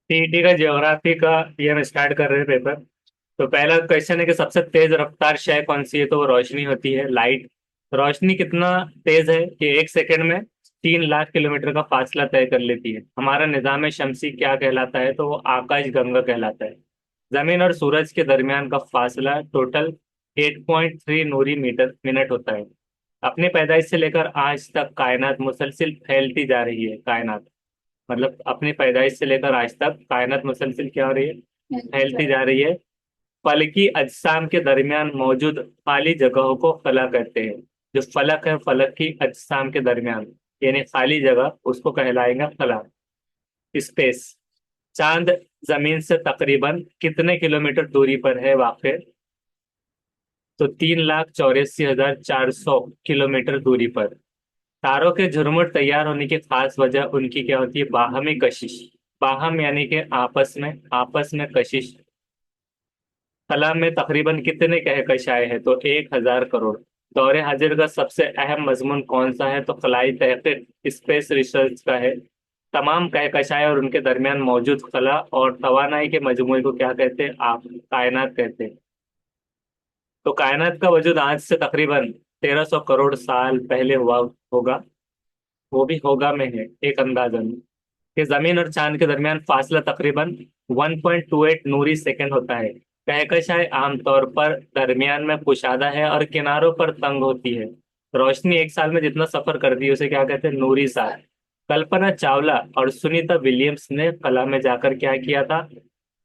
TET का geography का ये हम स्टार्ट कर रहे हैं पेपर। तो पहला क्वेश्चन है कि सबसे तेज रफ्तार शय कौन सी है, तो वो रोशनी होती है, लाइट। रोशनी कितना तेज है कि 1 सेकंड में 3 लाख किलोमीटर का फासला तय कर लेती है। हमारा निजाम शमसी क्या कहलाता है, तो वो आकाश गंगा कहलाता है। जमीन और सूरज के दरमियान का फासला टोटल 8.3 नूरी मीटर मिनट होता है। अपनी पैदाइश से लेकर आज तक कायनात मुसलसिल फैलती जा रही है। कायनात मतलब अपनी पैदाइश से लेकर आज तक कायनात मुसलसिल क्या हो रही है, फैलती जा रही है। फलकी अजसाम के दरमियान मौजूद खाली जगहों को फलक कहते हैं। जो फलक है, फलक की अजसाम के दरमियान यानी खाली जगह, उसको कहलाएगा फलक, स्पेस। चांद जमीन से तकरीबन कितने किलोमीटर दूरी पर है वाक़? तो 3,84,400 किलोमीटर दूरी पर। तारों के झुरमुट तैयार होने की खास वजह उनकी क्या होती है? बाहमी कशिश। बाहम यानी कि आपस में कशिश। कला में तकरीबन कितने कहकशाएं हैं? तो 1,000 करोड़। दौरे हाजिर का सबसे अहम मजमून कौन सा है? तो खलाई तहकीक, स्पेस रिसर्च का है। तमाम कहकशाएं और उनके दरमियान मौजूद खला और तवानाई के मजमूए को क्या कहते हैं? आप कायनात कहते हैं। तो कायनात का वजूद आज से तकरीबन 1,300 करोड़ साल पहले हुआ होगा। वो भी होगा में है, एक अंदाजन कि जमीन और चांद के दरमियान फासला तकरीबन 1.28 नूरी सेकंड होता है। कहकशाएं आमतौर पर दरमियान में कुशादा है और किनारों पर तंग होती है। रोशनी एक साल में जितना सफर करती है उसे क्या कहते हैं? नूरी साल। कल्पना चावला और सुनीता विलियम्स ने कला में जाकर क्या किया था?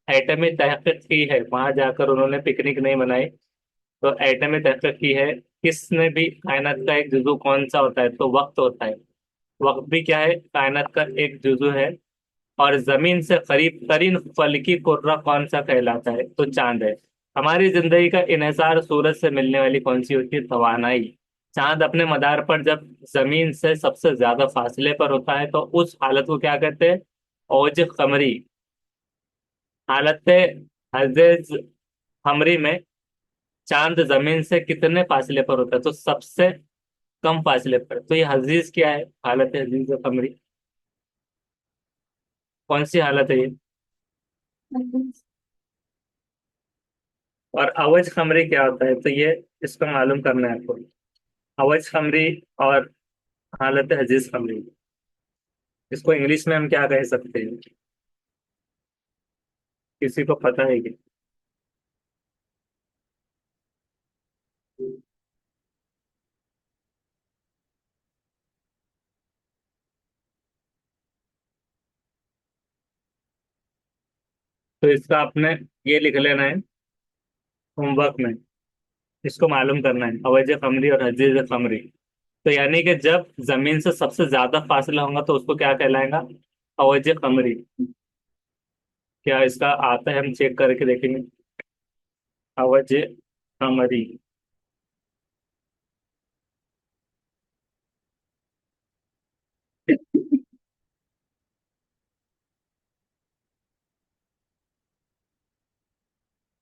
एटमी तहकीक की है। वहां जाकर उन्होंने पिकनिक नहीं मनाई, तो एटमी तहकीक की है। किसने भी? कायनात का एक जुजू कौन सा होता है? तो वक्त होता है। वक्त भी क्या है? कायनात का एक जुजू है। और जमीन से करीब तरीन फलकी कुर्रा कौन सा कहलाता है? तो चांद है। हमारी जिंदगी का इन्हिसार सूरज से मिलने वाली कौन सी होती है? तवानाई। चांद अपने मदार पर जब जमीन से सबसे ज्यादा फासले पर होता है तो उस हालत को क्या कहते हैं? औज कमरी। हालत हजेज कमरी में चांद जमीन से कितने फासले पर होता है? तो सबसे कम फासले पर। तो ये हजीज क्या है? हालत हजीज कमरी। कौन सी हालत है ये? और अवज खमरी क्या होता है? तो ये इसको मालूम करना है आपको। अवज खमरी और हालत हजीज खमरी, इसको इंग्लिश में हम क्या कह सकते हैं? किसी को पता है कि? तो इसका आपने ये लिख लेना है होमवर्क में। इसको मालूम करना है, अवज खमरी और हजीज खमरी। तो यानी कि जब जमीन से सबसे ज्यादा फासला होगा तो उसको क्या कहलाएगा? अवज खमरी। क्या इसका आता है? हम चेक करके देखेंगे। अवज खमरी।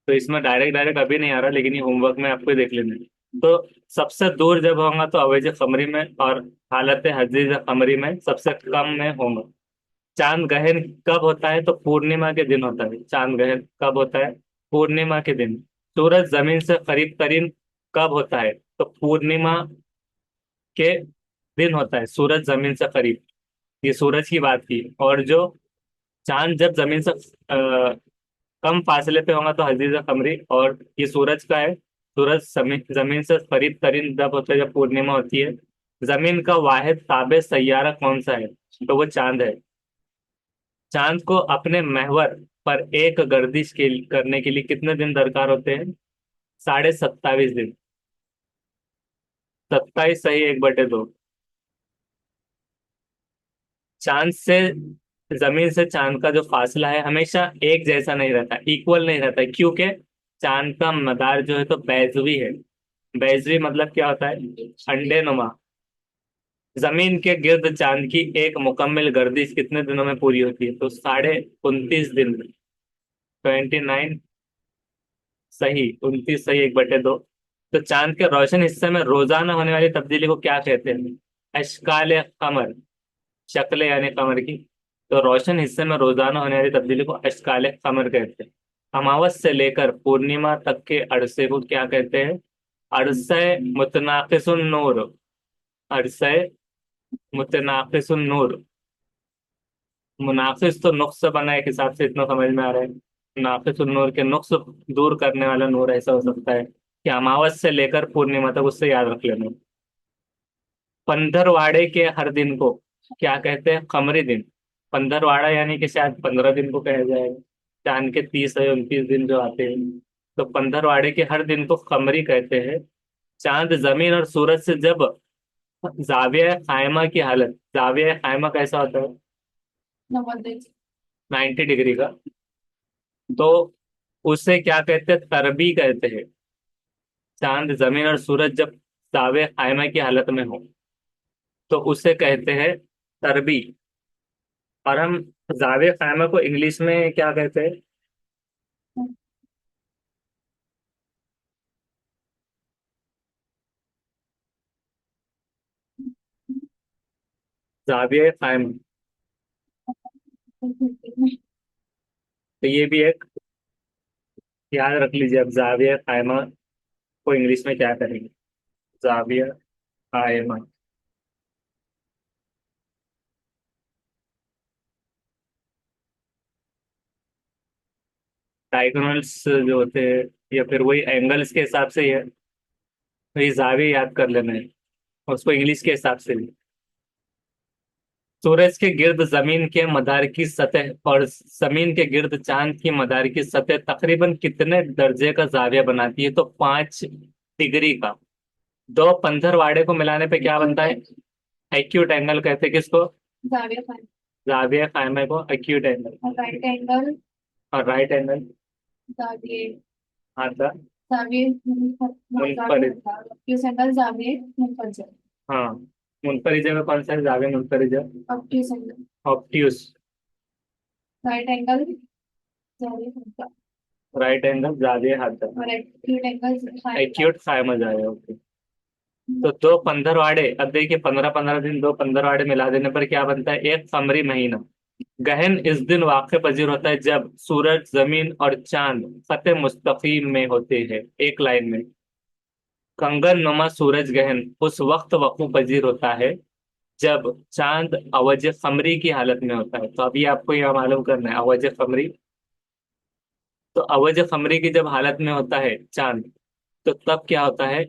तो इसमें डायरेक्ट डायरेक्ट अभी नहीं आ रहा, लेकिन ये होमवर्क में आपको देख लेना है। तो सबसे दूर जब होगा तो अवैज कमरी में, और हालत हजीज कमरी में सबसे कम में होगा। चांद गहन कब होता है? तो पूर्णिमा के दिन होता है। चांद गहन कब होता है? पूर्णिमा के दिन। सूरज जमीन से करीब तरीन कब होता है? तो पूर्णिमा के दिन होता है सूरज जमीन से करीब। ये सूरज की बात की। और जो चांद जब जमीन से कम फासले पे होगा तो हजीज कमरी। और ये सूरज का है। सूरज जमीन से करीब तरीन जब होता है, जब पूर्णिमा होती है। जमीन का वाहिद ताबे सैयारा कौन सा है? तो वो चांद है। चांद को अपने महवर पर एक गर्दिश करने के लिए कितने दिन दरकार होते हैं? 27.5 दिन। 27 सही 1/2। चांद से जमीन से चांद का जो फासला है हमेशा एक जैसा नहीं रहता, इक्वल नहीं रहता, क्योंकि चांद का मदार जो है तो बैजवी है। बैजवी मतलब क्या होता है? अंडे नुमा। जमीन के गिर्द चांद की एक मुकम्मल गर्दिश कितने दिनों में पूरी होती है? तो 29.5 दिन में। 29 सही, 29 सही 1/2। तो चांद के रोशन हिस्से में रोजाना होने वाली तब्दीली को क्या कहते हैं? अशकाल कमर। शक्ल यानी कमर की। तो रोशन हिस्से में रोजाना होने वाली तब्दीली को अश्काल कमर कहते हैं। अमावस से लेकर पूर्णिमा तक के अरसे को क्या कहते हैं? अरसे मुतनाकिसुन नूर। अरसे मुतनाकिसुन नूर। मुनाफिस तो नुक्स से बना है, एक हिसाब से इतना समझ में आ रहा है। नाफिस नूर के नुक्स दूर करने वाला नूर, ऐसा हो सकता है कि अमावस से लेकर पूर्णिमा तक, उससे याद रख लेना। पंद्रवाड़े के हर दिन को क्या कहते हैं? कमरी दिन। पंद्रवाड़ा यानी कि शायद 15 दिन को कहा जाएगा। चांद के 30 या 29 दिन जो आते हैं, तो पंद्रवाड़े के हर दिन को कमरी कहते हैं। चांद जमीन और सूरज से जब जाविया खायमा की हालत, जाविया खायमा कैसा होता है? 90 डिग्री का। तो उसे क्या कहते हैं? तरबी कहते हैं। चांद जमीन और सूरज जब जाविया खायमा की हालत में हो, तो उसे कहते हैं तरबी। और हम जाविया खायमा को इंग्लिश में क्या कहते हैं? जाविया खायमा। तो ये भी एक याद रख लीजिए, अब जाविया खायमा को इंग्लिश में क्या करेंगे? जाविया खायमा। डायगोनल्स जो होते हैं, या फिर वही एंगल्स के हिसाब से ही है। तो ये जाविया याद कर लेना है, और उसको इंग्लिश के हिसाब से भी। सूरज के गिर्द जमीन के मदार की सतह और जमीन के गिर्द चांद की मदार की सतह तकरीबन कितने दर्जे का जाविया बनाती है? तो 5 डिग्री का। दो पंधरवाड़े को मिलाने पे क्या बनता है? एक्यूट एंगल कहते हैं किसको? जाविया खान। जाविया खायमा को एक्यूट एंगल। और राइट एंगल और राइट एंगल जाविये। आता जाविये जाविये मुनफरिद। ऑब्ट्यूज एंगल जाविये मुफज्जल। हाँ, मुनफरिजा में कौन सा है? जाविया मुनफरिजा। Obtuse angle. Obtuse. Right angle जाविये मुफज्जल। राइट एंगल जाविया हाथा। और एक्यूट एंगल एक्यूट खायमा जाविया, ओके। तो दो पंद्रवाड़े, अब देखिए 15 15 दिन, दो पंद्रवाड़े मिला देने पर क्या बनता है? एक कमरी महीना। गहन इस दिन वाक़ पजीर होता है जब सूरज, जमीन और चांद खत मुस्तकीम में होते हैं, एक लाइन में। कंगन नुमा सूरज गहन उस वक्त वक़ू पजीर होता है जब चांद अवज कमरी की हालत में होता है। तो अभी आपको यह मालूम करना है, अवज कमरी। तो अवज कमरी की जब हालत में होता है चांद, तो तब क्या होता है?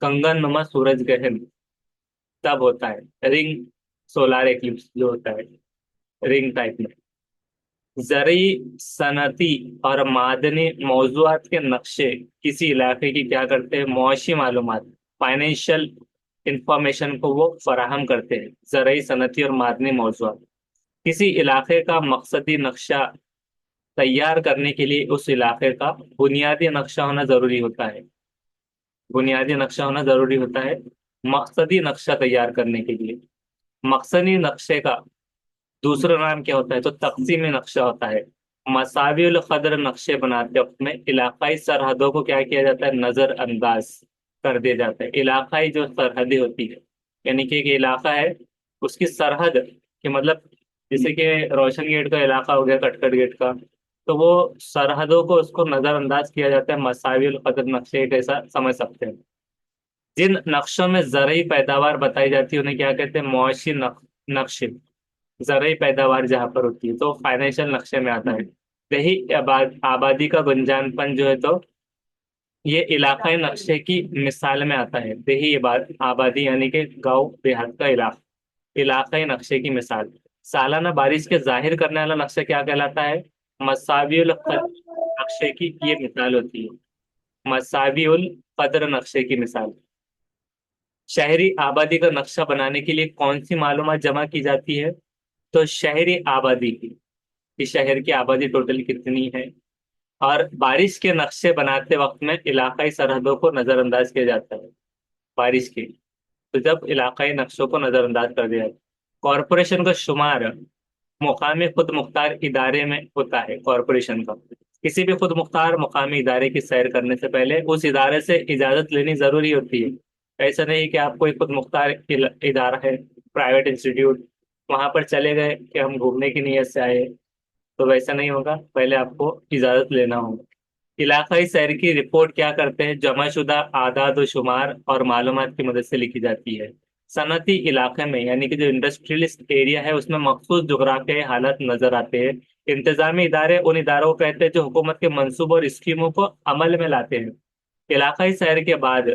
कंगन नुमा सूरज गहन तब होता है। रिंग सोलार एक्लिप्स जो होता है, रिंग टाइप में। जरिए सनती और मादनी मौजूआत के नक्शे किसी इलाके की क्या करते हैं? मुआशी मालूमात, फाइनेंशियल इंफॉर्मेशन को वो फराहम करते हैं। जरिए सनती और मादनी मौजूआत किसी इलाके का मकसदी नक्शा तैयार करने के लिए उस इलाके का बुनियादी नक्शा होना जरूरी होता है। बुनियादी नक्शा होना जरूरी होता है मकसदी नक्शा तैयार करने के लिए। मकसदी नक्शे का दूसरा नाम क्या होता है? तो तकसीमी नक्शा होता है। मसाविल कदर नक्शे बनाते वक्त में इलाकाई सरहदों को क्या किया जाता है? नजरअंदाज कर दिया जाता है। इलाकाई जो सरहदें होती है, यानी कि एक इलाका है, उसकी सरहद के मतलब, जैसे कि रोशन गेट का इलाका हो गया, कटकट गेट का, तो वो सरहदों को उसको नजरअंदाज किया जाता है। मसाविल कदर नक्शे एक ऐसा समझ सकते हैं। जिन नक्शों में जरिए पैदावार बताई जाती है उन्हें क्या कहते हैं? मुआशी नक्शे। जरिए पैदावार जहाँ पर होती है तो फाइनेंशियल नक्शे में आता है। यही आबादी का गुंजानपन जो है, तो ये इलाकाई नक्शे की मिसाल में आता है। देही आबादी यानी कि गांव देहात का इलाका, इलाकाई नक्शे की मिसाल। सालाना बारिश के जाहिर करने वाला नक्शा क्या कहलाता है? मसावियुल कद्र नक्शे की ये मिसाल होती है। मसावियुल कद्र नक्शे की मिसाल। शहरी आबादी का नक्शा बनाने के लिए कौन सी मालूमात जमा की जाती है? तो शहरी आबादी की, कि शहर की आबादी टोटल कितनी है। और बारिश के नक्शे बनाते वक्त में इलाकाई सरहदों को नजरअंदाज किया जाता है, बारिश की। तो जब इलाकाई नक्शों को नजरअंदाज कर दिया जाए। कॉरपोरेशन का शुमार मुकामी खुद मुख्तार इदारे में होता है। कॉरपोरेशन का, किसी भी खुद मुख्तार मुकामी इदारे की सैर करने से पहले उस इदारे से इजाजत लेनी जरूरी होती है। ऐसा नहीं कि आप कोई खुद मुख्तार इदारा है, प्राइवेट इंस्टीट्यूट, वहां पर चले गए कि हम घूमने की नीयत से आए, तो वैसा नहीं होगा, पहले आपको इजाजत लेना होगा। इलाकाई शहर की रिपोर्ट क्या करते हैं? जमाशुदा आदाद व शुमार और मालूमात की मदद से लिखी जाती है। सनती इलाके में यानी कि जो इंडस्ट्रियलिस्ट एरिया है उसमें मखसूस जुगराफियाई हालात नजर आते हैं। इंतजामी इदारे उन इदारों को कहते हैं जो हुकूमत के मंसूबों और स्कीमों को अमल में लाते हैं। इलाकाई शहर के बाद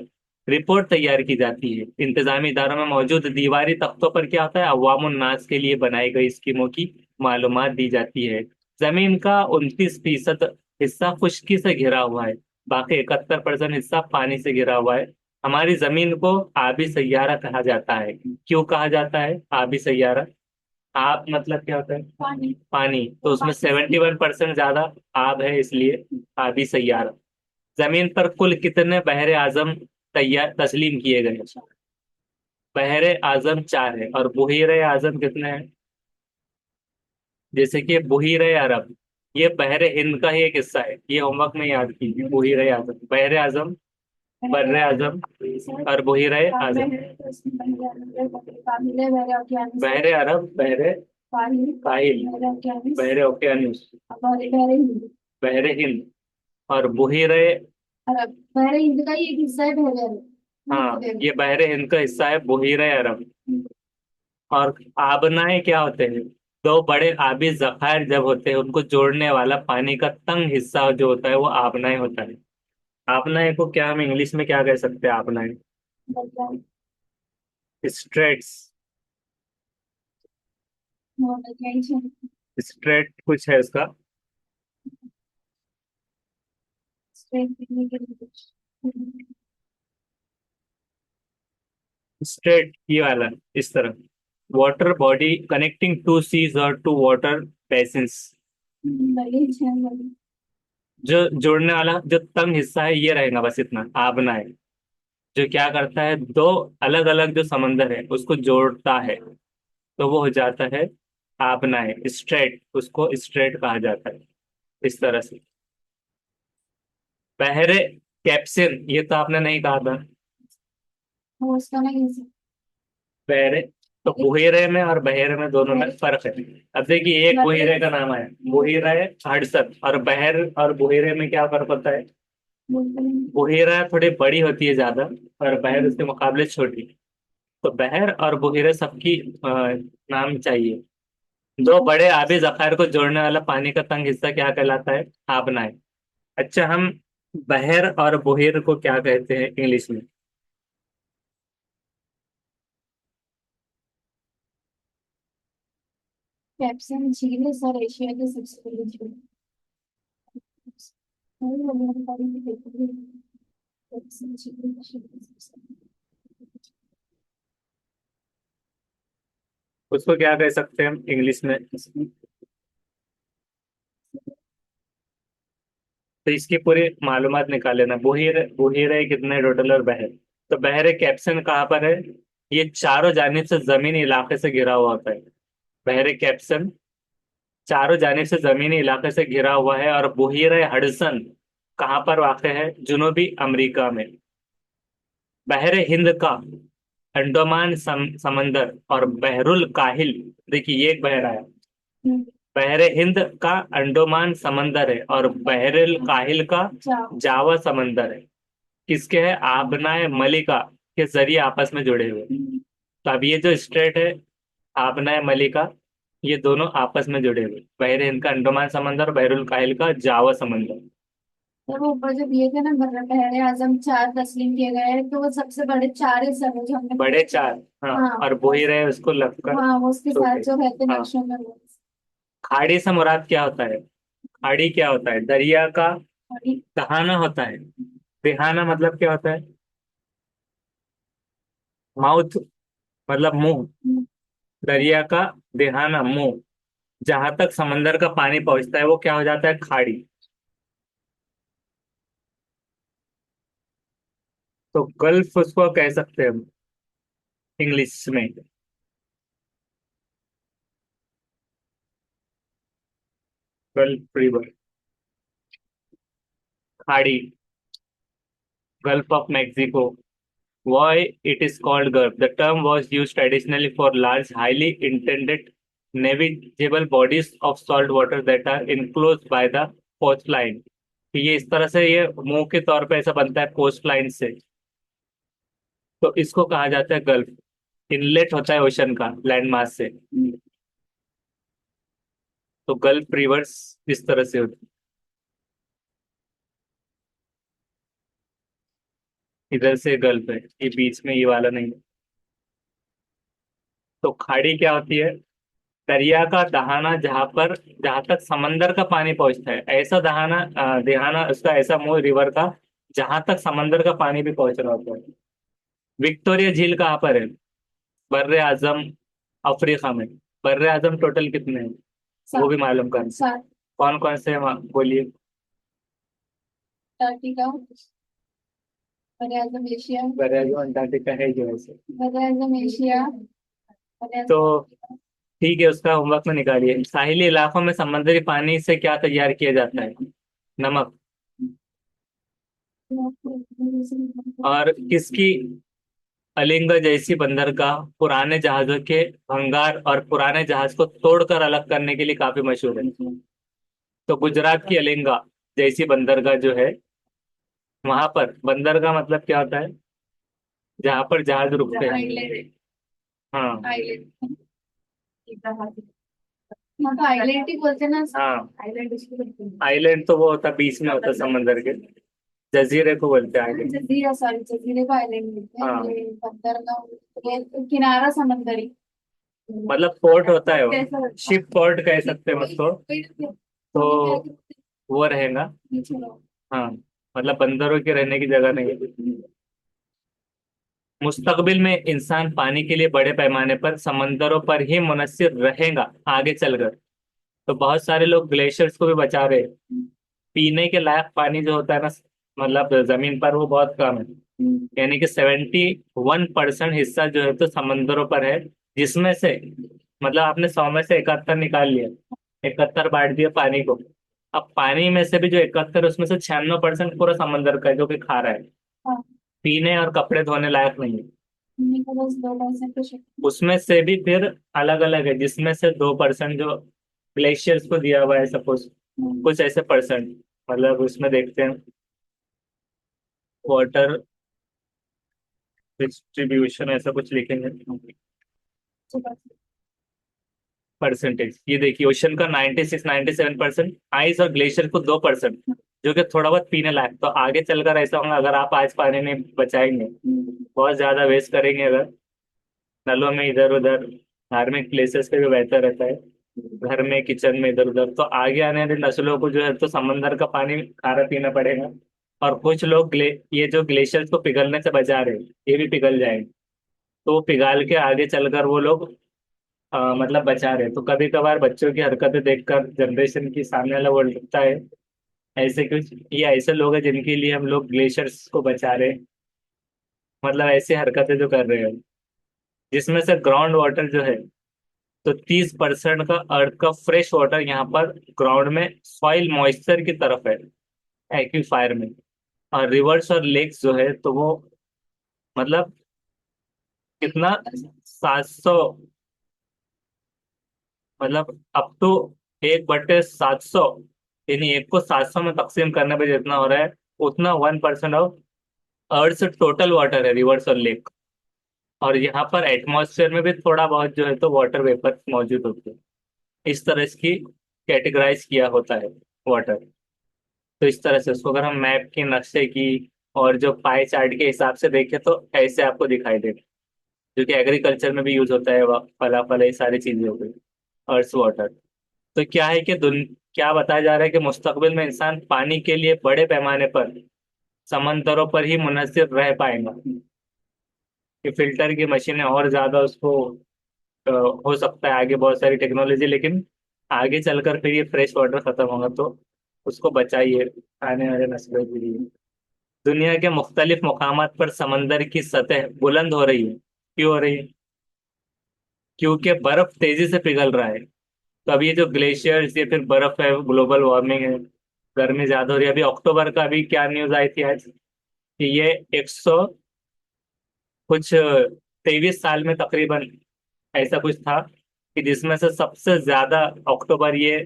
रिपोर्ट तैयार की जाती है। इंतजामी इदारों में मौजूद दीवारी तख्तों पर क्या होता है? अवामुन नास के लिए बनाई गई स्कीमों की मालूमात दी जाती है। जमीन का 29% हिस्सा खुश्की से घिरा हुआ है, बाकी 71% हिस्सा पानी से घिरा हुआ है। हमारी जमीन को आबी सैयारा कहा जाता है। क्यों कहा जाता है आबी सैयारा? आब मतलब क्या होता है? पानी। पानी, तो उसमें पानी। 71% ज्यादा आब है, इसलिए आबी सैयारा। जमीन पर कुल कितने बहरे आजम तैयार तस्लीम किए गए? बहरे आजम 4 है, और बुहीरे आजम कितने हैं? जैसे कि बुहीरे अरब, ये बहरे हिंद का ही एक हिस्सा है, ये होमवर्क में याद कीजिए। बुहीरे आजम, बहरे आजम, बर्रे आजम और बुहीरे आजम। बहरे तो इसमें काबिल है, बहरे ओकियानूस है। बहरे अरब, बहरे काहिल। काहिल, बहरे ओकियानूस। बहरे ओकियानूस, अब बहरे बहरे हिंद। बहरे हिंद और बुहीरे। अरब बहरे हिंद का ही एक हिस्सा है बहरे अरब। हाँ, मुख्तलिफ। ये बहरे हिंद का हिस्सा है, बुहीरे अरब। और आबनाएं क्या होते हैं? दो बड़े आबी जखायर जब होते हैं उनको जोड़ने वाला पानी का तंग हिस्सा जो होता है वो आबनाएं होता है। आबनाएं को क्या हम इंग्लिश में क्या कह सकते हैं? आबनाएं, बदलाव। स्ट्रेट्स। मॉडर्नाइजेशन। स्ट्रेट कुछ है उसका। स्ट्रेट दिखने के लिए। स्ट्रेट ये वाला, इस तरह। Water body connecting to seas और टू वाटर बेसिन्स। नॉलेज है नॉलेज। जो जोड़ने वाला जो तंग हिस्सा है ये रहेगा, बस इतना आबनाएं। जो क्या करता है, दो अलग अलग जो समंदर है उसको जोड़ता है, तो वो हो जाता है आबनाएं। स्ट्रेट, उसको स्ट्रेट कहा जाता है, इस तरह से। बहरे कैप्सिन, ये तो आपने नहीं कहा था। वो उसका ना कैसे। बहरे, तो बुहेरे में और बहेरे में दोनों में फर्क है। अब देखिए, एक बुहेरे का नाम है बुहेरा है हडसन, और बहर और बुहेरे में क्या फर्क होता है? बुहेरा थोड़ी बड़ी होती है ज्यादा, और बहर उसके मुकाबले छोटी। तो बहर और बुहेरे सबकी नाम चाहिए। दो बड़े आबी जखायर को जोड़ने वाला पानी का तंग हिस्सा क्या कहलाता है? आबनाएं। अच्छा, हम बहर और बुहेर को क्या कहते हैं इंग्लिश में? कैप्सन झील है सर, एशिया की सबसे बड़ी झील। और वगैरह पानी में देखते हैं। कैप्सन झील एशिया की सबसे उसको क्या कह सकते हैं हम इंग्लिश में? तो इसकी पूरी मालूमात निकाल लेना। बुहेर, बुहेरे कितने टोटल, और बहर। तो बहरे कैप्सन कहाँ पर है? ये चारों जानिब से जमीनी इलाके से घिरा हुआ होता है। बहरे कैप्सन चारों जानिब से जमीनी इलाके से घिरा हुआ है। और बुहेरे हडसन कहाँ पर वाक़ है? जुनूबी अमेरिका में। बहरे हिंद का अंडमान समंदर और बहरुल काहिल, देखिए ये एक बहर आया। बड़ी। बहरे हिंद का अंडमान समंदर है, और बहरुल काहिल का जाओ। जावा समंदर है। किसके है? आबनाए मलिका के जरिए आपस में जुड़े हुए। तो अब ये जो स्ट्रेट है आबनाए मलिका, ये दोनों आपस में जुड़े हुए। बहरे हिंद का अंडमान समंदर, बहरुल काहिल का जावा समंदर। जब वो ऊपर जो दिए थे ना पहले आजम चार तस्लीम किए गए हैं, तो वो सबसे बड़े चार ही सब है जो हमने बड़े चार, हाँ। हाँ और वही रहे उसको लगकर हाँ वो उसके साथ छोटे। जो रहते हाँ। नक्शों में वो। खाड़ी से मुराद क्या होता है? खाड़ी क्या होता है? दरिया का बड़ी। दहाना होता है। दहाना मतलब क्या होता है? माउथ, मतलब मुंह। दरिया का दहाना, मुंह। जहां तक समंदर का पानी पहुंचता है वो क्या हो जाता है? खाड़ी। तो गल्फ उसको कह सकते हैं हम इंग्लिश में। गल्फ रिवर, खाड़ी, gulf of Mexico, Why it is called Gulf? The term was used traditionally for large, highly intended navigable bodies of salt water that are enclosed by the coastline. ये इस तरह से ये मुंह के तौर पे ऐसा बनता है कोस्ट लाइन से, तो इसको कहा जाता है गल्फ। इनलेट होता है ओशन का लैंड मास से, तो गल्फ रिवर्स इस तरह से होती है। इधर से गल्फ है, ये बीच में ये वाला नहीं है। तो खाड़ी क्या होती है? दरिया का दहाना जहां तक समंदर का पानी पहुंचता है, ऐसा दहाना उसका ऐसा मुंह रिवर का जहां तक समंदर का पानी भी पहुंच रहा होता है। विक्टोरिया झील कहाँ पर है? बर्रे आजम अफ्रीका में। बर्रे आजम टोटल कितने हैं वो सात। भी मालूम कर। सात। कौन कौन से हैं बोलिए। अंटार्कटिका, बड़े आजम एशिया। बर्रे आजम अंटार्कटिका है जो ऐसे। बड़े आजम एशिया, बड़े तो आजम ठीक है, उसका होमवर्क में निकालिए। साहिली इलाकों में समुद्री पानी से क्या तैयार किया जाता है? नमक। अफ्रीका। और किसकी अलिंग जैसी बंदरगाह पुराने जहाजों के भंगार और पुराने जहाज को तोड़कर अलग करने के लिए काफी मशहूर है? तो गुजरात की अलिंगा जैसी बंदरगाह जो है, वहां पर बंदरगाह मतलब क्या होता है? जहां पर जहाज रुकते हैं। आइलैंड। हाँ। आइलैंड। हाँ तो आइलैंड ही बोलते हैं ना। हाँ, आइलैंड उसको बोलते हैं। आइलैंड तो वो होता है बीच में, होता है समंदर के। जजीरे को बोलते हैं आइलैंड। जजीरा, सॉरी, जजीरे को आइलैंड बोलते हैं। हाँ, ये बंदर का, ये किनारा समंदरी। मतलब पोर्ट होता है कैसा वो, लगता शिप पोर्ट कह सकते हैं उसको। है? तो वो रहेगा। हाँ, मतलब बंदरों के रहने की जगह नहीं है। मुस्तकबिल में इंसान पानी के लिए बड़े पैमाने पर समंदरों पर ही मुनहसिर रहेगा आगे चलकर। तो बहुत सारे लोग ग्लेशियर्स को भी बचा रहे हैं। पीने के लायक पानी जो होता है ना, मतलब जमीन पर, वो बहुत कम है। यानी कि 71% हिस्सा जो है तो समंदरों पर है, जिसमें से मतलब आपने 100 में से 71 निकाल लिया, 71 बांट दिया पानी को। अब पानी में से भी जो 71 उसमें से 96% पूरा समंदर का है जो कि खारा है, पीने और कपड़े धोने लायक नहीं है। बस 2% तो उसमें से भी फिर अलग अलग है, जिसमें से 2% जो ग्लेशियर्स को दिया हुआ है सपोज, कुछ ऐसे परसेंट, मतलब उसमें देखते हैं वाटर डिस्ट्रीब्यूशन ऐसा कुछ लिखेंगे परसेंटेज। ये देखिए ओशन का 96 97%, आइस और ग्लेशियर को 2%, जो कि थोड़ा बहुत पीने लायक। तो आगे चलकर ऐसा होगा, अगर आप आज पानी नहीं बचाएंगे, बहुत ज्यादा वेस्ट करेंगे अगर नलों में इधर उधर, धार्मिक प्लेसेस पे भी बहता रहता है, घर में किचन में इधर उधर, तो आगे आने वाली नस्लों को जो है तो समंदर का पानी खारा पीना पड़ेगा। और कुछ लोग ये जो ग्लेशियर्स को पिघलने से बचा रहे हैं, ये भी पिघल जाएंगे। तो वो पिघाल के आगे चलकर वो लोग मतलब बचा रहे हैं। तो कभी कभार बच्चों की हरकतें देखकर जनरेशन की सामने वाला वर्ल्ड लगता है ऐसे कुछ, ये ऐसे लोग हैं जिनके लिए हम लोग ग्लेशियर्स को बचा रहे हैं, मतलब ऐसी हरकतें जो कर रहे हैं। जिसमें से ग्राउंड वाटर जो है, तो 30% का अर्थ का फ्रेश वाटर यहाँ पर ग्राउंड में सॉइल मॉइस्चर की तरफ है, एक्वीफायर में। और रिवर्स और लेक्स जो है तो वो मतलब कितना, 700, मतलब अप टू 1/700, यानी 1 को 700 में तकसीम करने पे जितना हो रहा है, उतना 1% ऑफ अर्थ टोटल वाटर है रिवर्स और लेक। और यहाँ पर एटमॉस्फेयर में भी थोड़ा बहुत जो है तो वाटर वेपर मौजूद होते हैं। इस तरह इसकी कैटेगराइज किया होता है वाटर। तो इस तरह से उसको अगर हम मैप के नक्शे की और जो पाई चार्ट के हिसाब से देखें तो ऐसे आपको दिखाई देगा, जो कि एग्रीकल्चर में भी यूज होता है, फला फला ये सारी चीजें हो गई, अर्थ वाटर। तो क्या है कि क्या बताया जा रहा है कि मुस्तकबिल में इंसान पानी के लिए बड़े पैमाने पर समंदरों पर ही मुनहसिर रह पाएगा। कि फिल्टर की मशीनें और ज्यादा उसको अ, हो सकता है आगे बहुत सारी टेक्नोलॉजी, लेकिन आगे चलकर फिर ये फ्रेश वाटर खत्म होगा, तो उसको बचाइए आने वाले नस्लों के लिए। दुनिया के मुख्तलिफ मुकामात पर समंदर की सतह बुलंद हो रही है। क्यों हो रही है? क्योंकि बर्फ तेजी से पिघल रहा है। तो अभी ये जो ग्लेशियर्स, ये फिर बर्फ है, ग्लोबल वार्मिंग है, गर्मी ज्यादा हो रही है। अभी अक्टूबर का अभी क्या न्यूज आई थी आज कि ये कुछ 23 साल में तकरीबन ऐसा कुछ था कि जिसमें से सबसे ज्यादा अक्टूबर ये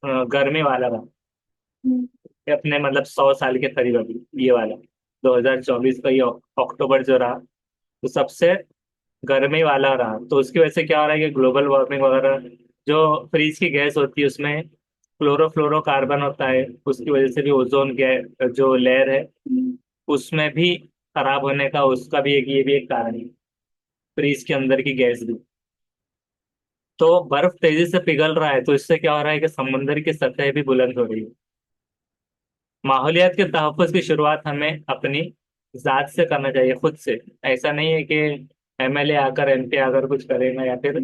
गर्मी वाला रहा। हम्म, ये अपने मतलब 100 साल के करीब अभी ये वाला 2024 का ये अक्टूबर जो रहा, तो सबसे गर्मी वाला रहा। तो उसकी वजह से क्या हो रहा है कि ग्लोबल वार्मिंग वगैरह, जो फ्रीज की गैस होती है उसमें क्लोरोफ्लोरोकार्बन होता है, उसकी वजह से भी ओजोन गैस जो लेयर है हम्म, उसमें भी खराब होने का, उसका भी एक ये भी एक कारण है, फ्रीज के अंदर की गैस भी। तो बर्फ तेजी से पिघल रहा है, तो इससे क्या हो रहा है कि समंदर की सतह भी बुलंद हो रही है। माहौलियात के तहफ्फुज की शुरुआत हमें अपनी जात से करना चाहिए, खुद से। ऐसा नहीं है कि एमएलए आकर, एमपी आकर कुछ करेगा या फिर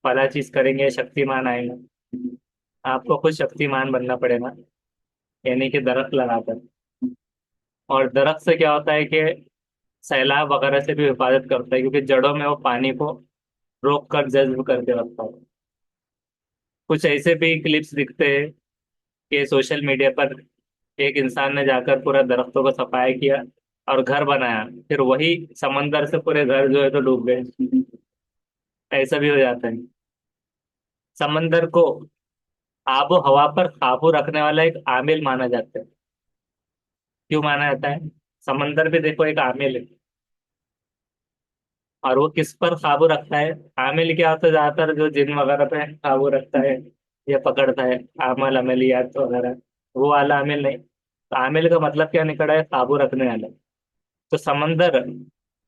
फला चीज करेंगे, शक्तिमान आएगा। आपको खुद शक्तिमान बनना पड़ेगा, यानी कि दरख्त लगाकर। और दरख्त से क्या होता है कि सैलाब वगैरह से भी हिफाजत करता है, क्योंकि जड़ों में वो पानी को रोक कर जज्ब करके रखता है। कुछ ऐसे भी क्लिप्स दिखते हैं कि सोशल मीडिया पर एक इंसान ने जाकर पूरा दरख्तों को सफाया किया और घर बनाया, फिर वही समंदर से पूरे घर जो है तो डूब गए। ऐसा भी हो जाता है। समंदर को आबो हवा पर काबू रखने वाला एक आमिल माना जाता है। क्यों माना जाता है? समंदर भी देखो एक आमिल है, और वो किस पर काबू रखता है? आमिल क्या होता है? ज्यादातर जो जिन वगैरह पे काबू रखता है या पकड़ता है, आमल अमलियात वगैरह, वो वाला आमिल नहीं। तो आमिल का मतलब क्या निकला है? काबू रखने वाला। तो समंदर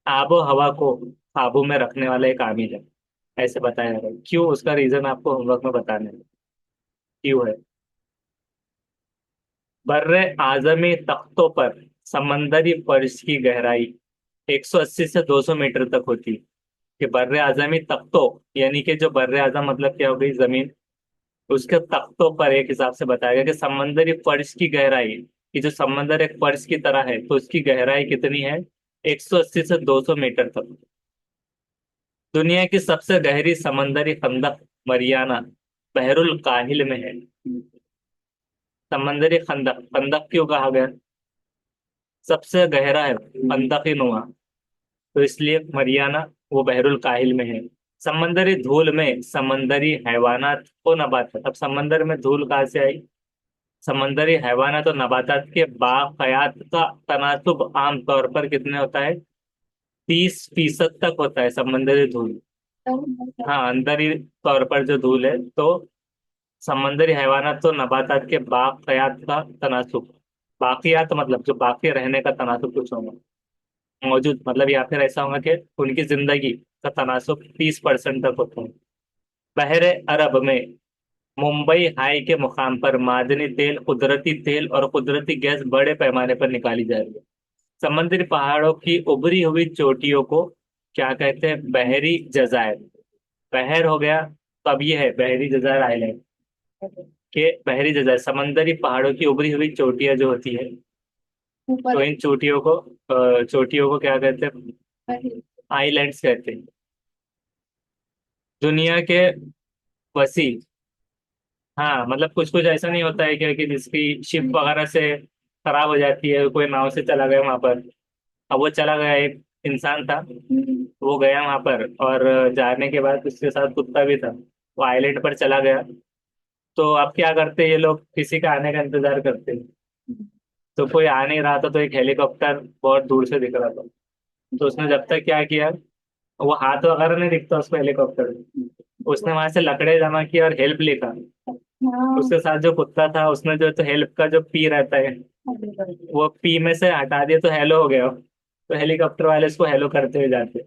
आबो हवा को काबू में रखने वाला एक आमिल है, ऐसे बताया जा रहा है। क्यों? उसका रीजन आपको होमवर्क में बताने हैं क्यों है। बर्रे आजमी तख्तों पर समंदरी फर्श की गहराई 180 से 200 मीटर तक होती है। कि बर्रे आजमी तख्तों, यानी कि जो बर्रे आजम मतलब क्या हो गई? जमीन। उसके तख्तों पर एक हिसाब से बताया गया कि समंदरी फर्श की गहराई, कि जो समंदर एक फर्श की तरह है, तो उसकी गहराई कितनी है? 180 से 200 मीटर तक। दुनिया की सबसे गहरी समंदरी खंदक मरियाना बहरुल काहिल में है। समंदरी खंदक, खंदक क्यों कहा गया? सबसे गहरा है, खंदक ही नुमा, तो इसलिए मरियाना वो बहरुल काहिल में है। समंदरी धूल में समंदरी हैवानात को नबातात, अब समंदर में धूल कहाँ से आई? समंदरी हैवानात और नबातात के बाकयात का तनासुब आमतौर पर कितने होता है? 30% तक होता है समंदरी धूल। हाँ, अंदर तौर पर जो धूल है, तो समंदरी हैवानात तो नबातात के बाकयात का तनासुब, बाकियात मतलब जो बाकी रहने का तनासुब कुछ होगा, मौजूद मतलब, या फिर ऐसा होगा कि उनकी जिंदगी का तनासुब 30% तक होता है। बहरे अरब में मुंबई हाई के मुकाम पर मादनी तेल, कुदरती तेल और कुदरती गैस बड़े पैमाने पर निकाली जा रही है। समुद्री पहाड़ों की उभरी हुई चोटियों को क्या कहते हैं? बहरी जजायर। बहर हो गया, तो अब ये है बहरी जजायर आइलैंड के बहरी जजायर, समंदरी पहाड़ों की उभरी हुई चोटियां जो होती है, तो ऊपर इन चोटियों को क्या कहते हैं? आइलैंड्स कहते हैं। दुनिया के वसी, हाँ मतलब कुछ कुछ ऐसा नहीं होता है कि जिसकी शिप वगैरह से खराब हो जाती है, कोई नाव से चला गया वहां पर। अब वो चला गया, एक इंसान था, वो गया वहां पर, और जाने के बाद उसके साथ कुत्ता भी था, वो आइलैंड पर चला गया। तो अब क्या करते हैं ये लोग? किसी का आने का इंतजार करते हैं। तो कोई आ नहीं रहा था, तो एक हेलीकॉप्टर बहुत दूर से दिख रहा था। तो उसने जब तक क्या किया, वो हाथ वगैरह नहीं दिखता उसको हेलीकॉप्टर में, उसने वहां से लकड़े जमा की और हेल्प लिखा। उसके साथ जो कुत्ता था, उसने जो तो हेल्प का जो पी रहता है, वो पी में से हटा दिया, तो हेलो हो गया। तो हेलीकॉप्टर वाले उसको हेलो करते हुए जाते।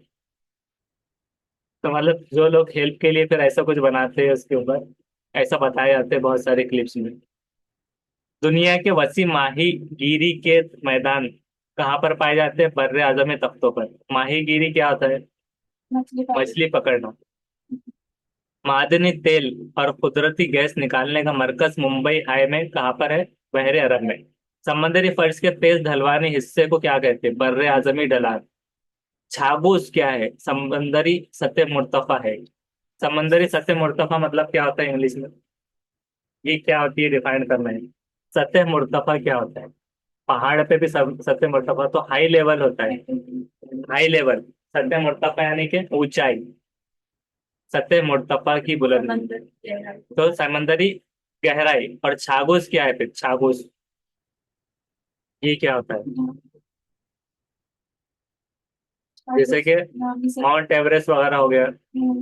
तो मतलब जो लोग हेल्प के लिए फिर ऐसा कुछ बनाते हैं उसके ऊपर, ऐसा बताए जाते हैं बहुत सारे क्लिप्स में। दुनिया के वसी माही गिरी के मैदान कहाँ पर पाए जाते हैं? बर्रे आजम तख्तों पर। माही गिरी क्या होता है? मछली पालन। मछली पकड़ना। मादनी तेल और कुदरती गैस निकालने का मरकज मुंबई हाई में कहाँ पर है? बहरे अरब में। समंदरी फर्श के तेज ढलवानी हिस्से को क्या कहते हैं? बर्रे आजमी ढलान। छाबूस क्या है? समंदरी सतह मुर्तफा है। समंदरी सतह मुर्तफा मतलब क्या होता है इंग्लिश में? ये क्या होती है, डिफाइन करना है। सतह मुर्तफा क्या होता है? पहाड़ पे भी सतह मुर्तफा तो हाई लेवल होता है। हाई लेवल सतह मुर्तफा यानी कि ऊंचाई, सतह मुर्तफा की बुलंदी। समंदर गहराई। तो समंदरी गहराई। और छागोस क्या है फिर, छागोस ये क्या होता है? जैसे कि नाम ही से। माउंट एवरेस्ट वगैरह हो गया,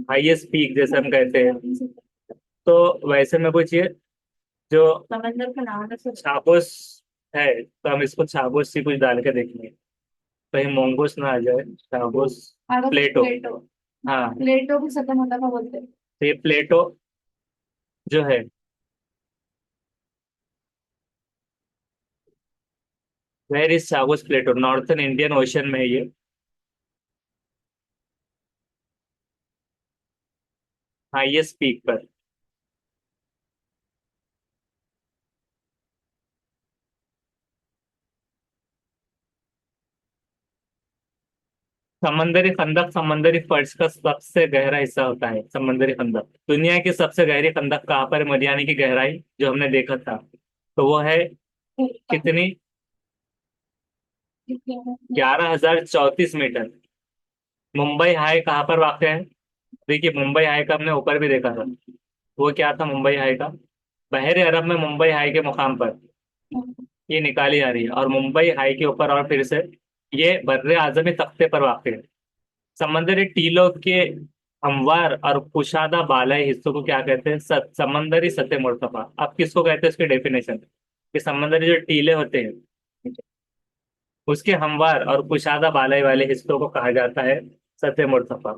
हाईएस्ट पीक जैसे हम कहते हैं। तो वैसे में पूछिए, जो समंदर का नाम है छागोस है, तो हम इसको छागोस से कुछ डाल के देखेंगे, कहीं मोंगोस ना आ जाए। छागोस, प्लेटो। प्लेटो। हाँ, प्लेटो भी सतह मुर्तफा बोलते हैं। तो ये प्लेटो जो है, where is Chagos plateau, northern Indian Ocean में है ये, हाईएस्ट पीक पर। समंदरी खंदक समंदरी फर्श का सबसे गहरा हिस्सा होता है। समंदरी खंदक, दुनिया की सबसे गहरी खंदक कहाँ पर है? मरियानी की गहराई जो हमने देखा था, तो वो है कितनी? 11,034 मीटर। मुंबई हाई कहाँ पर वाक़ है? देखिए, मुंबई हाई का हमने ऊपर भी देखा था, वो क्या था मुंबई हाई का? बहरे अरब में मुंबई हाई के मुकाम पर ये निकाली जा रही है, और मुंबई हाई के ऊपर और फिर से ये बर्रे आजमी तख्ते पर वाक़ है। समंदरी टीलों के हमवार और कुशादा बालाई हिस्सों को क्या कहते हैं? समंदरी सतह मुर्तफा। अब किसको कहते हैं, इसकी डेफिनेशन, कि समंदरी जो टीले होते हैं उसके हमवार और कुशादा बालाई वाले हिस्सों को कहा जाता है सतह मुर्तफा।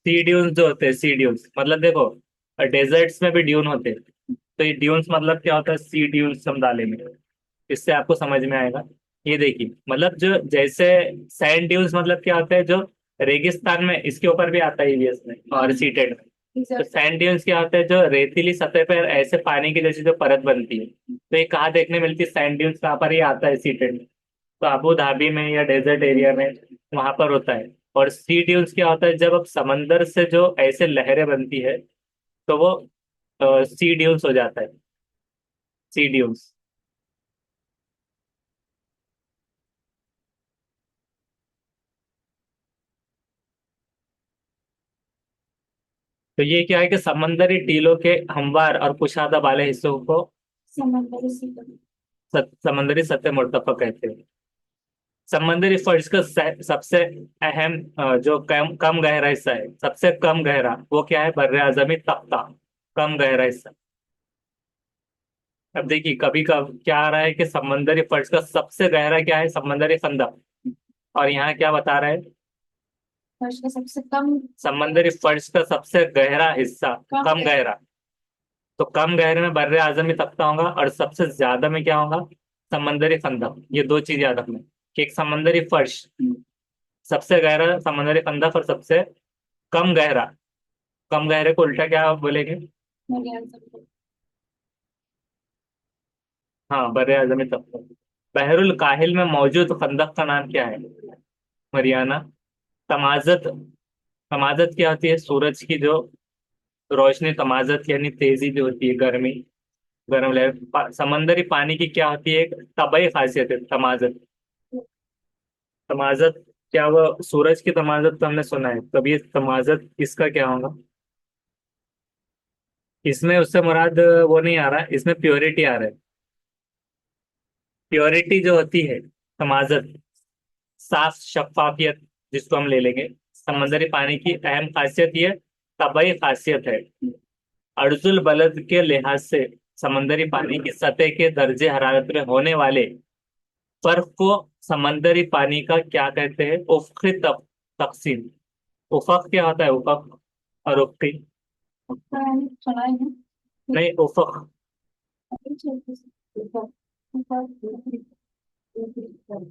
सी ड्यून्स जो होते हैं, सी ड्यून्स मतलब देखो, डेजर्ट्स में भी ड्यून होते हैं, तो ये ड्यून्स मतलब क्या होता है? सी ड्यून्स हम डालेंगे, इससे आपको समझ में आएगा। ये देखिए, मतलब जो जैसे सैंड ड्यून्स मतलब क्या होता है, जो रेगिस्तान में, इसके ऊपर भी आता है ईवीएस में और सीटेड में। तो सैंड ड्यून्स क्या होता है? जो रेतीली सतह पर ऐसे पानी की जैसी जो परत बनती है, तो ये कहाँ देखने मिलती है? सैंड ड्यून्स कहाँ पर? ये आता है सीटेड में, तो अबू धाबी में या डेजर्ट एरिया में वहां पर होता है। और सी ड्यून्स क्या होता है? जब अब समंदर से जो ऐसे लहरें बनती है, तो वो सी ड्यून्स हो जाता है, सी ड्यून्स। तो ये क्या है कि समंदरी टीलों के हमवार और कुशादा वाले हिस्सों को समंदर सतह। समंदरी सतह मुर्तफा कहते हैं। समंदरी फर्श का सबसे अहम जो कम कम गहरा हिस्सा है, सबसे कम गहरा, वो क्या है? बर्रे आजमी तख्ता, कम गहरा हिस्सा। अब देखिए, कभी कब क्या आ रहा है कि समंदरी फर्श का सबसे गहरा क्या है? समंदरी खंदक। और यहाँ क्या बता रहा है? फर्श का सबसे कम। समंदरी फर्श का सबसे गहरा हिस्सा, कम कम गहरा। गहरा। तो कम गहरे में बर्रे आजमी तख्ता होगा, और सबसे ज्यादा में क्या होगा? समंदरी खंदक। ये दो चीज याद रखना, कि एक समंदरी फर्श, सबसे गहरा समंदरी खंदक, और सबसे कम गहरा। कम गहरे को उल्टा क्या बोलेंगे? मरियाना समंदर। हाँ, बर्रे आजमी तख्ता। बहरुल काहिल में मौजूद खंदक का नाम क्या है? मरियाना। तमाजत, तमाजत क्या होती है? सूरज की जो रोशनी, तमाजत यानी तेजी जो होती है, गर्मी, गर्म लहर। समंदरी पानी की क्या होती है? एक तबई खासियत है तमाजत। तमाजत क्या, वो सूरज की तमाजत तो हमने सुना है, कभी ये तमाजत इसका क्या होगा? इसमें उससे मुराद वो नहीं आ रहा, इसमें प्योरिटी आ रहा है। प्योरिटी जो होती है, तमाजत, साफ शफाफियत, जिसको हम ले लेंगे। समंदरी पानी की अहम खासियत ये तबई खासियत है। अर्जुल बलद के लिहाज से समंदरी पानी की सतह के दर्जे हरारत में होने वाले फर्क को समंदरी पानी का क्या कहते हैं? उफ्की तकसीम। उफक क्या होता है? उफक और उफ्की? सुना है ना। नहीं, उफक।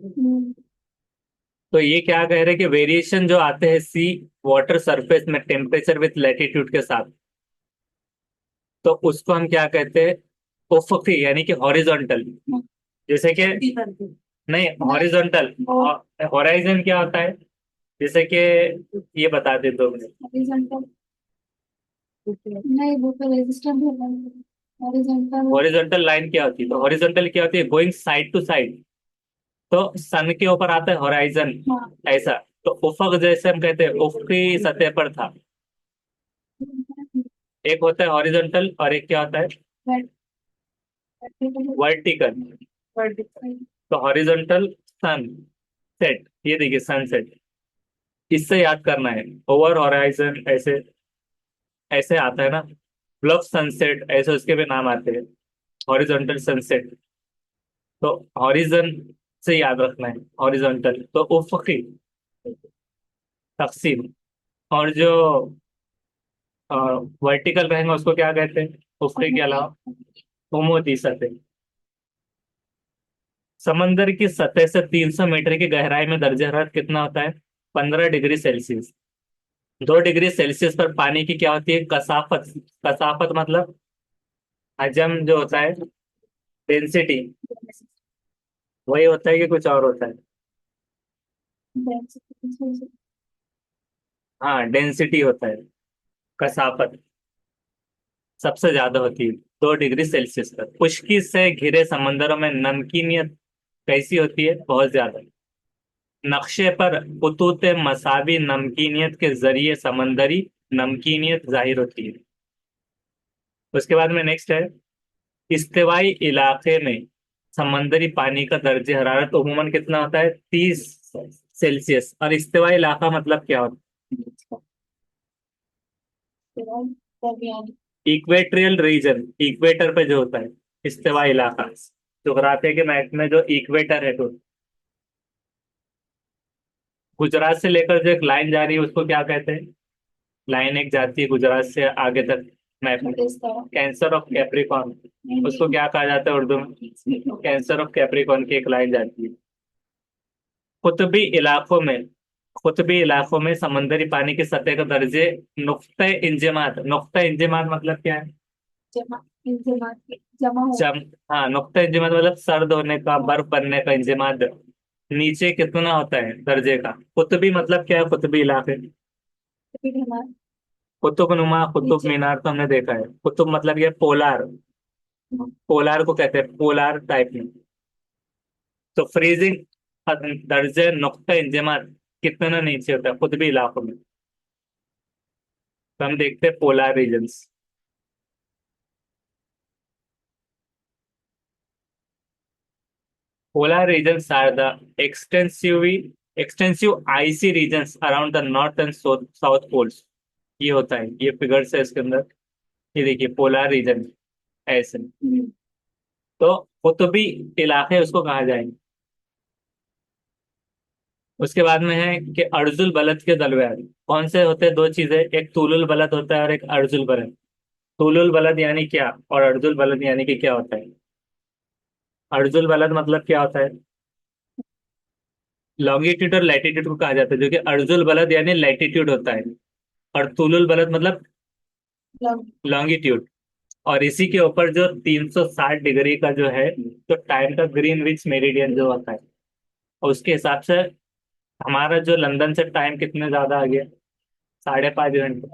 हम्म। तो ये क्या कह रहे हैं कि वेरिएशन जो आते हैं सी वाटर सरफेस में टेम्परेचर विथ लैटिट्यूड के साथ, तो उसको हम क्या कहते हैं? उफकी यानी कि हॉरिजॉन्टल। जैसे कि, नहीं, हॉरिजॉन्टल। हॉराइजन क्या होता है? जैसे कि, ये बता दे 2 मिनट। हॉरिजॉन्टल नहीं, वो तो रेजिस्टेंट है। हॉरिजॉन्टल। हॉरिजॉन्टल लाइन क्या होती है? तो हॉरिजॉन्टल क्या होती है? Going side to side. तो सन के ऊपर आता है होराइजन, हाँ। ऐसा। तो उफक जैसे हम कहते हैं उफकी सतह पर था। एक होता है हॉरिजॉन्टल और एक क्या होता है? वर्टिकल। वर्टिकल। तो हॉरिजॉन्टल सन सेट, ये देखिए सनसेट, इससे याद करना है। ओवर हॉराइजन ऐसे ऐसे आता है ना। ब्लफ सनसेट ऐसे उसके भी नाम आते हैं। Horizontal sunset. तो हॉरिजन से याद रखना है, हॉरिजॉन्टल तो उफकी तकसीम। और जो वर्टिकल रहेंगे उसको क्या कहते हैं उफकी के अलावा? उमूदी सतह। समंदर की सतह से 300 मीटर की गहराई में दर्जा हरारत कितना होता है? 15 डिग्री सेल्सियस। 2 डिग्री सेल्सियस पर पानी की क्या होती है? कसाफत। कसाफत मतलब हजम जो होता है, डेंसिटी। वही होता है कि कुछ और होता है? हाँ, डेंसिटी होता है। कसाफत सबसे ज्यादा होती है 2 डिग्री सेल्सियस पर। खुश्की से घिरे समंदरों में नमकीनियत कैसी होती है? बहुत ज्यादा। नक्शे पर खतूत मसावी नमकीनियत के जरिए समंदरी नमकीनियत जाहिर होती है। उसके बाद में नेक्स्ट है, इस्तेवाई इलाके में समंदरी पानी का दर्जे हरारत अमूमन कितना होता है? 30 सेल्सियस। और इस्तेवाई इलाका मतलब क्या होता है? इक्वेट्रियल रीजन, इक्वेटर पे जो होता है इस्तेवाई इलाका। जोग्राफिया के मैप में जो इक्वेटर है, तो गुजरात से लेकर जो एक लाइन जा रही है उसको क्या कहते हैं? लाइन एक जाती है गुजरात से आगे तक मैप में, कैंसर ऑफ कैप्रिकॉर्न। उसको क्या कहा जाता है उर्दू में? कैंसर ऑफ कैप्रिकॉर्न की एक लाइन जाती है। कुतबी इलाकों में कुतबी इलाकों में समंदरी पानी की सतह का दर्जे नुक्ते इंजमात। नुक्ते इंजमात मतलब क्या है? जमा, जमा, जमा हो। जम हाँ, नुक्ते इंजमात मतलब सर्द होने का, बर्फ बनने का। इंजमात नीचे कितना होता है दर्जे का? कुतबी मतलब क्या है? कुतबी इलाके। फिर हमारा कुतुब नुमा, कुतुब नीचे। मीनार तो हमने देखा है। कुतुब मतलब ये पोलार। पोलार को कहते हैं पोलार टाइप में। तो फ्रीजिंग दर्जे नुक्ता इंजमात कितना नीचे होता है कुतबी इलाकों में? तो हम देखते हैं polar regions. Polar regions are the extensively extensive icy regions around the north and south poles. ये होता है, ये फिगर्स है इसके अंदर। ये देखिए पोलार रीजन ऐसे। तो कुतुबी इलाके उसको कहा जाएंगे। उसके बाद में है कि अर्जुल बलद के दलवेर कौन से होते हैं? दो चीजें, एक तूलुल बलद होता है और एक अर्जुल बलद। तूलुल बलद यानी क्या और अर्जुल बलद यानी कि क्या होता है? अर्जुल बलद मतलब क्या होता है? लॉन्गिट्यूड और लैटिट्यूड को कहा जाता है, जो कि अर्जुल बलद यानी लैटिट्यूड होता है। और तूलुल बलद मतलब लॉन्गिट्यूड। और इसी के ऊपर जो 360 डिग्री का जो है, तो टाइम का ग्रीनविच मेरिडियन जो होता है, और उसके हिसाब से हमारा जो लंदन से टाइम कितने ज्यादा आ गया? 5.5 घंटे।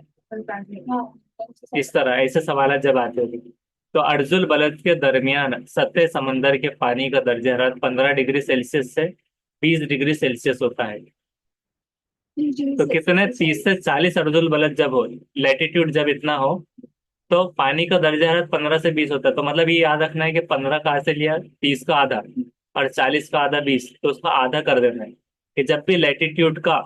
इस तरह ऐसे सवाल जब आते हैं, तो अर्जुल बलद के दरमियान सतह समंदर के पानी का दर्जा हरारत 15 डिग्री सेल्सियस से 20 डिग्री सेल्सियस होता है। तो कितने 30 से 40 अर्जुल बलद जब हो, लैटिट्यूड जब इतना हो, तो पानी का दर्जा हरारत 15 से 20 होता है। तो मतलब ये याद रखना है कि 15 कहाँ से लिया? 30 का आधा। और 40 का आधा 20, तो उसका आधा कर देना है कि जब भी लैटिट्यूड का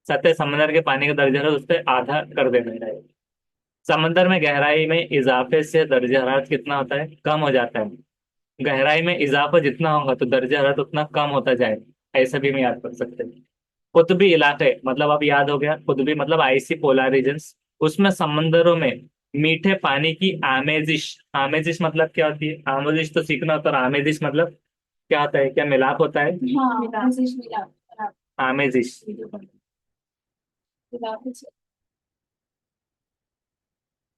सतह समंदर के पानी का दर्जा हरारत उससे आधा कर देना है। समंदर में गहराई में इजाफे से दर्जा हरारत कितना होता है? कम हो जाता है। गहराई में इजाफा जितना होगा तो दर्जा हरारत उतना कम होता जाएगा। ऐसा भी हम याद कर सकते हैं। कुतबी इलाके मतलब अब याद हो गया, कुतबी मतलब आइसी पोलर रीजन्स। उसमें समंदरों में मीठे पानी की आमेजिश। आमेजिश मतलब क्या होती है? आमेजिश तो सीखना होता है। और आमेजिश मतलब क्या होता है? क्या मिलाप होता है? हाँ, आशीष मिला। आमेजिश। मिला।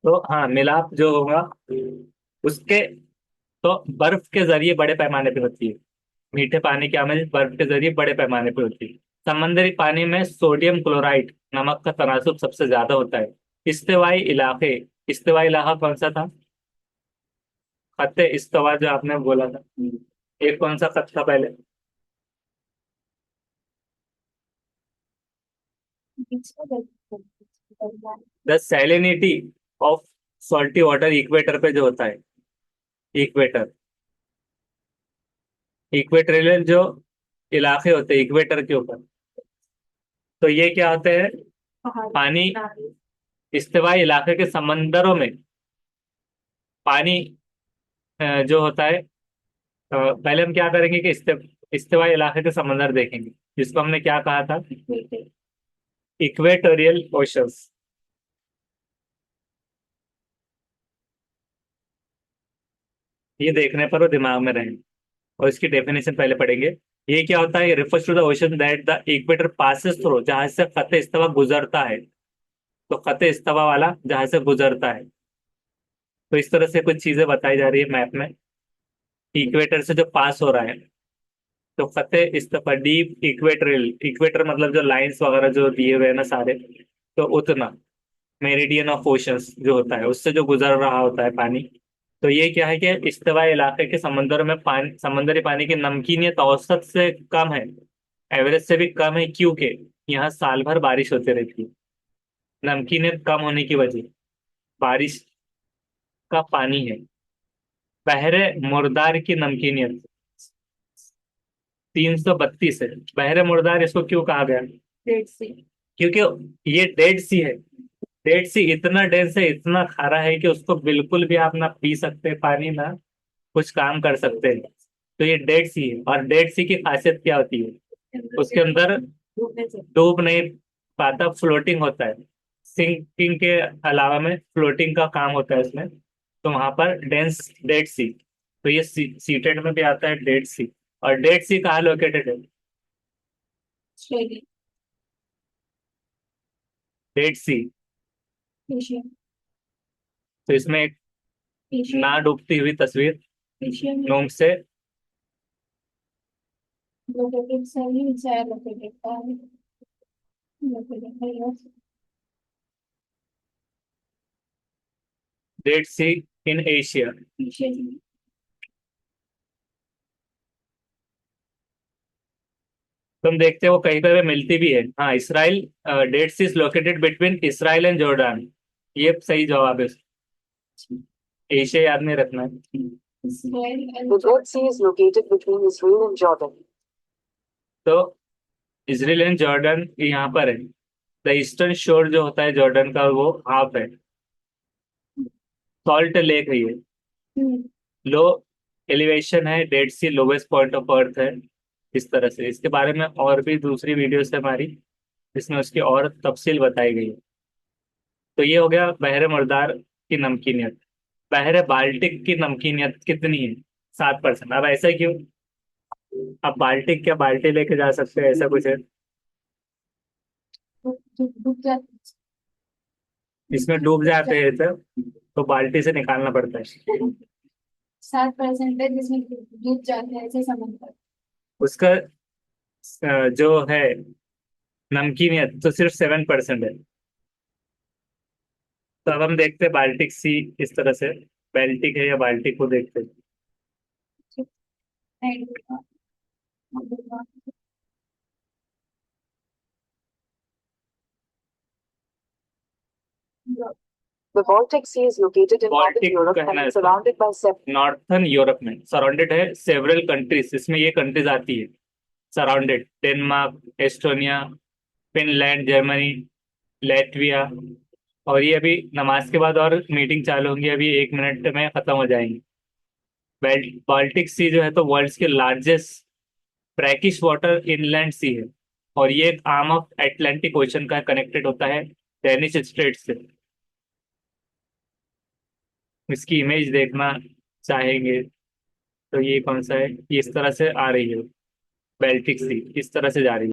तो हाँ, मिलाप जो होगा उसके, तो बर्फ के जरिए बड़े पैमाने पे होती है। मीठे पानी की आमेजिश बर्फ के जरिए बड़े पैमाने पे होती है। समंदरी पानी में सोडियम क्लोराइड नमक का तनासुब सबसे ज्यादा होता है। इस्तेवाई इलाके, इस्तेवाई इलाका कौन सा था? खत इस्तवा जो आपने बोला था, एक कौन सा खत था पहले? बीच में the salinity of salty water equator पे जो होता है, इक्वेटर, इक्वेटोरियल जो इलाके होते हैं इक्वेटर के ऊपर, तो ये क्या होते हैं? पहाड़ी पानी, नाली। इस्तिवाई इलाके के समंदरों में पानी जो होता है, पहले हम क्या करेंगे कि इस्तिवाई इलाके के समंदर देखेंगे, जिसको हमने क्या कहा था? Equatorial oceans. ये देखने पर वो दिमाग में रहे, और इसकी डेफिनेशन पहले पढ़ेंगे। ये क्या होता है? Refers to the ocean that the equator passes through, जहां से खत इस्तवा गुजरता है। तो खत इस्तवा वाला जहां से गुजरता है, तो इस तरह से कुछ चीजें बताई जा रही है मैप में, इक्वेटर से जो पास हो रहा है। तो खत इस्तवा डीप इक्वेटरियल, इक्वेटर मतलब जो लाइंस वगैरह जो दिए हुए हैं ना सारे, तो उतना मेरिडियन ऑफ ओशंस जो होता है उससे जो गुजर रहा होता है पानी। तो ये क्या है कि इस्तिवाई इलाके के समंदर में पानी, समुद्री पानी की नमकीनियत औसत से कम है, एवरेज से भी कम है, क्योंकि यहाँ साल भर बारिश होती रहती है। नमकीनियत कम होने की वजह बारिश का पानी है। बहरे मुर्दार की नमकीनियत 332 है। बहरे मुर्दार इसको क्यों कहा गया? डेड सी। क्योंकि ये डेड सी है। डेड सी इतना डेंस है, इतना खारा है कि उसको बिल्कुल भी आप ना पी सकते हैं पानी, ना कुछ काम कर सकते हैं। तो ये डेड सी है, और डेड सी की खासियत क्या होती है? उसके अंदर डूबने से। डूब नहीं पाता, फ्लोटिंग होता है। सिंकिंग के अलावा में फ्लोटिंग का काम होता है उसमें। तो वहां पर डेंस डेड सी, तो ये सीटेड में भी आता है डेड सी। और डेड सी कहाँ लोकेटेड है? ऑस्ट्रेलिया। डेड सी। एशिया। तो इसमें एक एशिया। ना डूबती हुई तस्वीर एशिया में नोम से, लोकेटेड सही है, लोकेटेड का है, लोकेटेड है। Dead Sea in Asia. Asia में। तुम देखते हो कहीं पर मिलती भी है। हाँ, Israel, Dead Sea is located between Israel and Jordan. ये सही जवाब है। एशिया याद नहीं रखना है। Israel The Dead Sea is located between Israel and Jordan. तो इसराइल एंड जॉर्डन यहाँ पर है। द ईस्टर्न शोर जो होता है जॉर्डन का, वो हाफ है। सॉल्ट लेक है ये। लो एलिवेशन है, Dead Sea lowest point of earth है। इस तरह से इसके बारे में और भी दूसरी वीडियोस है हमारी, जिसमें उसकी और तफसील बताई गई है। तो ये हो गया बहरे मुर्दार की नमकीनियत। बहरे बाल्टिक की नमकीनियत कितनी है? 7%। अब ऐसा क्यों? अब बाल्टिक क्या बाल्टी लेके जा सकते हैं, ऐसा कुछ है? डूब जाती। इसमें डूब जाते हैं तो बाल्टी से निकालना पड़ता है। 7% है जिसमें डूब जाते हैं ऐसे समंदर। उसका जो है नमकीनियत तो सिर्फ 7% है। तो अब हम देखते हैं बाल्टिक सी इस तरह से, बाल्टिक है या बाल्टिक को देखते हैं। नहीं डूबा। डूबा। The Baltic Sea is located in northern Baltic Europe कहना and है is इसको। surrounded by seven. Northern Europe में सराउंडेड है सेवरल कंट्रीज, इसमें ये कंट्रीज आती है surrounded: Denmark, Estonia, Finland, Germany, Latvia. और ये अभी नमाज के बाद और मीटिंग चालू होंगी, अभी 1 मिनट में खत्म हो जाएंगी। बाल्टिक सी जो है तो वर्ल्ड के largest brackish water inland sea है, और ये एक आर्म ऑफ एटलांटिक ओशन का कनेक्टेड होता है डेनिश स्ट्रेट से। इसकी इमेज देखना चाहेंगे तो ये कौन सा है? ये इस तरह से आ रही है, बाल्टिक सी इस तरह से जा रही है।